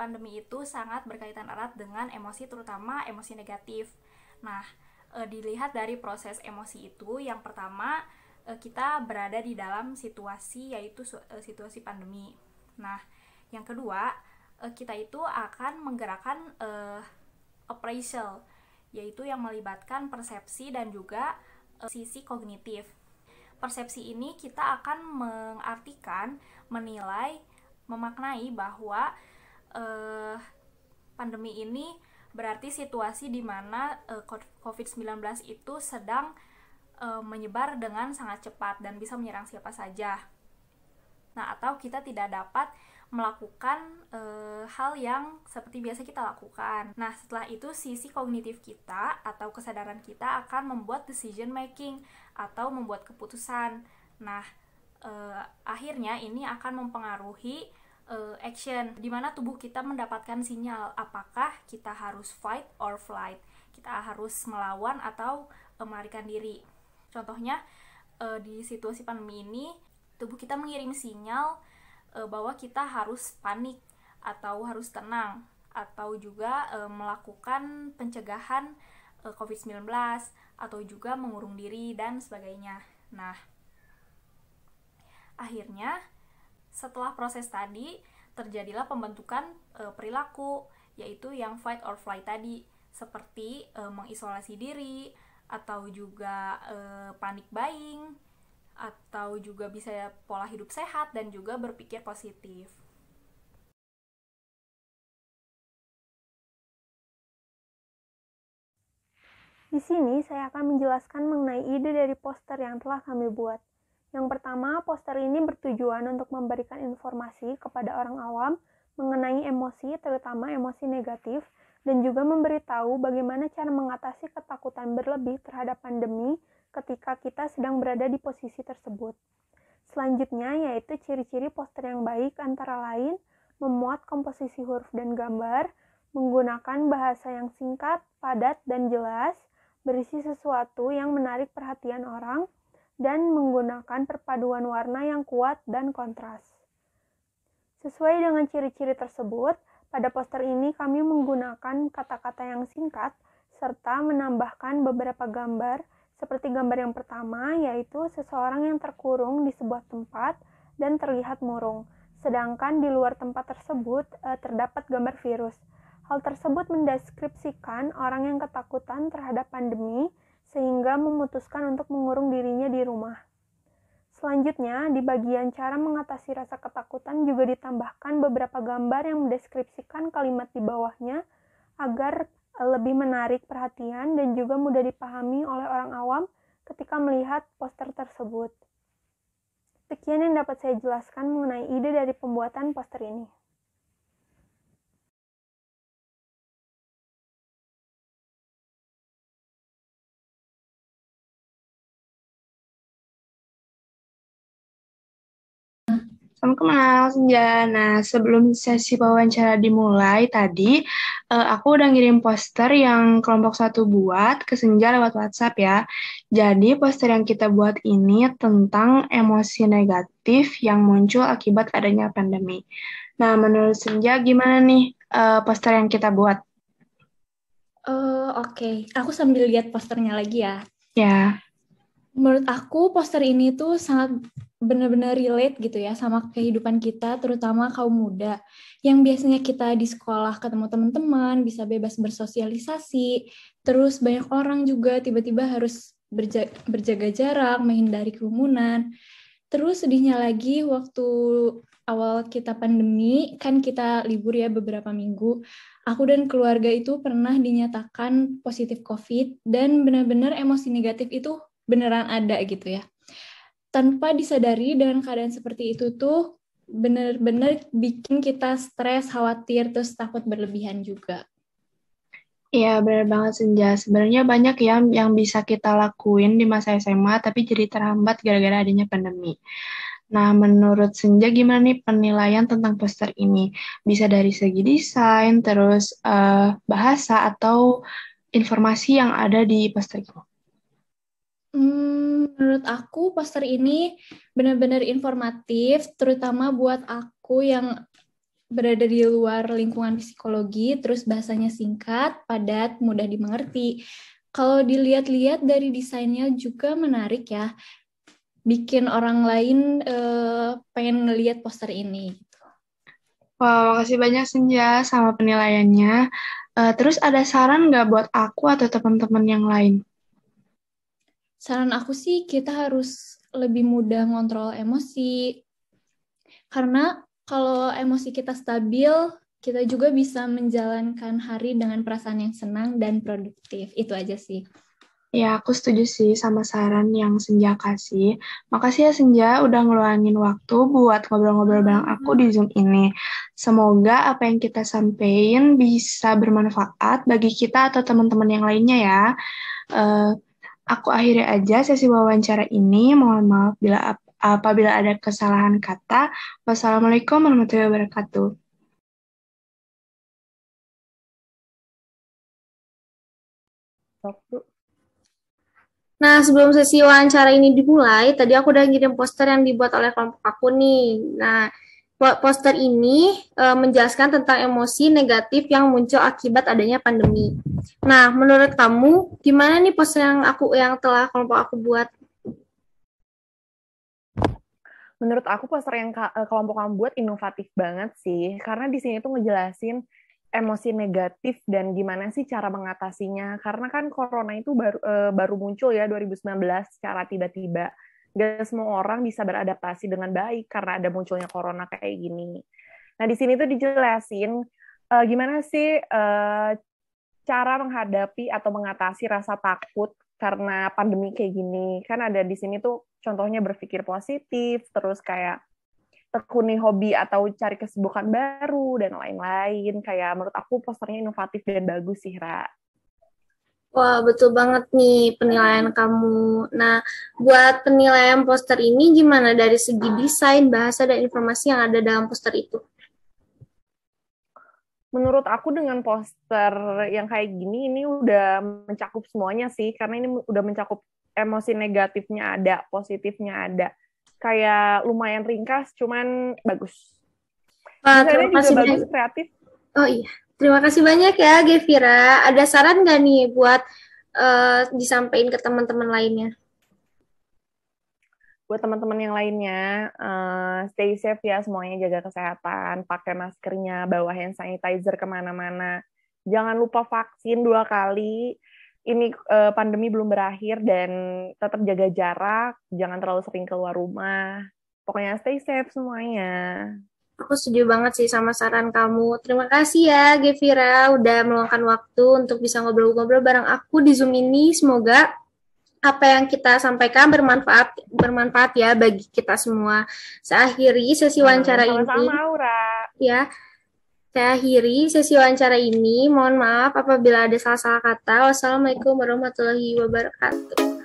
pandemi itu sangat berkaitan erat dengan emosi, terutama emosi negatif. Nah, dilihat dari proses emosi itu, yang pertama kita berada di dalam situasi, yaitu situasi pandemi. Nah, yang kedua, kita itu akan menggerakkan appraisal, yaitu yang melibatkan persepsi dan juga sisi kognitif. Persepsi ini kita akan mengartikan, menilai, memaknai bahwa pandemi ini berarti situasi di mana COVID-19 itu sedang menyebar dengan sangat cepat dan bisa menyerang siapa saja. Nah, atau kita tidak dapat melakukan hal yang seperti biasa kita lakukan. Nah, setelah itu sisi kognitif kita atau kesadaran kita akan membuat decision making atau membuat keputusan. Nah, akhirnya ini akan mempengaruhi action, di mana tubuh kita mendapatkan sinyal apakah kita harus fight or flight, kita harus melawan atau melarikan diri. Contohnya di situasi pandemi ini tubuh kita mengirim sinyal bahwa kita harus panik atau harus tenang, atau juga melakukan pencegahan COVID-19 atau juga mengurung diri dan sebagainya. Nah, akhirnya setelah proses tadi terjadilah pembentukan perilaku, yaitu yang fight or flight tadi, seperti mengisolasi diri atau juga panic buying, atau juga bisa pola hidup sehat dan juga berpikir positif. Di sini saya akan menjelaskan mengenai ide dari poster yang telah kami buat. Yang pertama, poster ini bertujuan untuk memberikan informasi kepada orang awam mengenai emosi, terutama emosi negatif, dan juga memberitahu bagaimana cara mengatasi ketakutan berlebih terhadap pandemi ketika kita sedang berada di posisi tersebut. Selanjutnya yaitu ciri-ciri poster yang baik, antara lain memuat komposisi huruf dan gambar, menggunakan bahasa yang singkat, padat, dan jelas, berisi sesuatu yang menarik perhatian orang, dan menggunakan perpaduan warna yang kuat dan kontras. Sesuai dengan ciri-ciri tersebut, pada poster ini kami menggunakan kata-kata yang singkat, serta menambahkan beberapa gambar, seperti gambar yang pertama, yaitu seseorang yang terkurung di sebuah tempat dan terlihat murung, sedangkan di luar tempat tersebut terdapat gambar virus. Hal tersebut mendeskripsikan orang yang ketakutan terhadap pandemi sehingga memutuskan untuk mengurung dirinya di rumah. Selanjutnya, di bagian cara mengatasi rasa ketakutan juga ditambahkan beberapa gambar yang mendeskripsikan kalimat di bawahnya agar lebih menarik perhatian dan juga mudah dipahami oleh orang awam ketika melihat poster tersebut. Sekian yang dapat saya jelaskan mengenai ide dari pembuatan poster ini. Salam kenal, Senja. Nah, sebelum sesi wawancara dimulai tadi, aku udah ngirim poster yang kelompok 1 buat ke Senja lewat WhatsApp ya. Jadi, poster yang kita buat ini tentang emosi negatif yang muncul akibat adanya pandemi. Nah, menurut Senja gimana nih poster yang kita buat? Oke. Aku sambil lihat posternya lagi ya. Ya. Menurut aku poster ini tuh sangat benar-benar relate gitu ya sama kehidupan kita, terutama kaum muda yang biasanya kita di sekolah ketemu teman-teman, bisa bebas bersosialisasi, terus banyak orang juga tiba-tiba harus berjaga jarak, menghindari kerumunan. Terus sedihnya lagi waktu awal kita pandemi, kan kita libur ya beberapa minggu. Aku dan keluarga itu pernah dinyatakan positif COVID dan benar-benar emosi negatif itu beneran ada gitu ya. Tanpa disadari dengan keadaan seperti itu tuh benar-benar bikin kita stres, khawatir, terus takut berlebihan juga. Iya, benar banget Senja. Sebenarnya banyak ya yang bisa kita lakuin di masa SMA, tapi jadi terhambat gara-gara adanya pandemi. Nah, menurut Senja gimana nih penilaian tentang poster ini? Bisa dari segi desain, terus bahasa, atau informasi yang ada di poster itu? Menurut aku poster ini benar-benar informatif, terutama buat aku yang berada di luar lingkungan psikologi, terus bahasanya singkat, padat, mudah dimengerti. Kalau dilihat-lihat dari desainnya juga menarik ya, bikin orang lain pengen ngelihat poster ini. Wah, makasih banyak Senja sama penilaiannya. Terus ada saran nggak buat aku atau teman-teman yang lain? Saran aku sih kita harus lebih mudah ngontrol emosi. Karena kalau emosi kita stabil, kita juga bisa menjalankan hari dengan perasaan yang senang dan produktif. Itu aja sih. Ya, aku setuju sih sama saran yang Senja kasih. Makasih ya Senja udah ngeluangin waktu buat ngobrol-ngobrol bareng aku di Zoom ini. Semoga apa yang kita sampaikan bisa bermanfaat bagi kita atau teman-teman yang lainnya ya. Eh, aku akhiri aja sesi wawancara ini. Mohon maaf apabila ada kesalahan kata. Wassalamualaikum warahmatullahi wabarakatuh. Nah, sebelum sesi wawancara ini dimulai, tadi aku udah ngirim poster yang dibuat oleh kelompok aku nih. Nah, poster ini menjelaskan tentang emosi negatif yang muncul akibat adanya pandemi. Nah, menurut kamu, gimana nih poster yang telah kelompok aku buat? Menurut aku poster yang kelompok kamu buat inovatif banget sih, karena di sini tuh ngejelasin emosi negatif dan gimana sih cara mengatasinya. Karena kan corona itu baru muncul ya 2019 secara tiba-tiba. Gak semua orang bisa beradaptasi dengan baik karena ada munculnya corona kayak gini. Nah, di sini tuh dijelasin gimana sih cara menghadapi atau mengatasi rasa takut karena pandemi kayak gini. Kan ada di sini tuh contohnya berpikir positif, terus kayak tekuni hobi atau cari kesibukan baru dan lain-lain. Kayak menurut aku posternya inovatif dan bagus sih, Ra. Wah, betul banget nih penilaian kamu. Nah, buat penilaian poster ini gimana dari segi desain, bahasa, dan informasi yang ada dalam poster itu? Menurut aku dengan poster yang kayak gini, ini udah mencakup semuanya sih, karena ini udah mencakup emosi negatifnya ada, positifnya ada. Kayak lumayan ringkas, cuman bagus. Desainnya juga bagus, kreatif. Oh iya, terima kasih banyak ya, Gevira. Ada saran nggak nih buat disampaikan ke teman-teman lainnya? Buat teman-teman yang lainnya, stay safe ya semuanya, jaga kesehatan, pakai maskernya, bawa hand sanitizer kemana-mana. Jangan lupa vaksin 2 kali. Ini pandemi belum berakhir dan tetap jaga jarak, jangan terlalu sering keluar rumah. Pokoknya stay safe semuanya. Aku setuju banget sih sama saran kamu. Terima kasih ya, Gevira, udah meluangkan waktu untuk bisa ngobrol-ngobrol bareng aku di Zoom ini. Semoga apa yang kita sampaikan bermanfaat ya bagi kita semua. Saya akhiri sesi wawancara ini. Sama-sama, Aura. Ya. Saya akhiri sesi wawancara ini. Mohon maaf apabila ada salah-salah kata. Wassalamualaikum warahmatullahi wabarakatuh.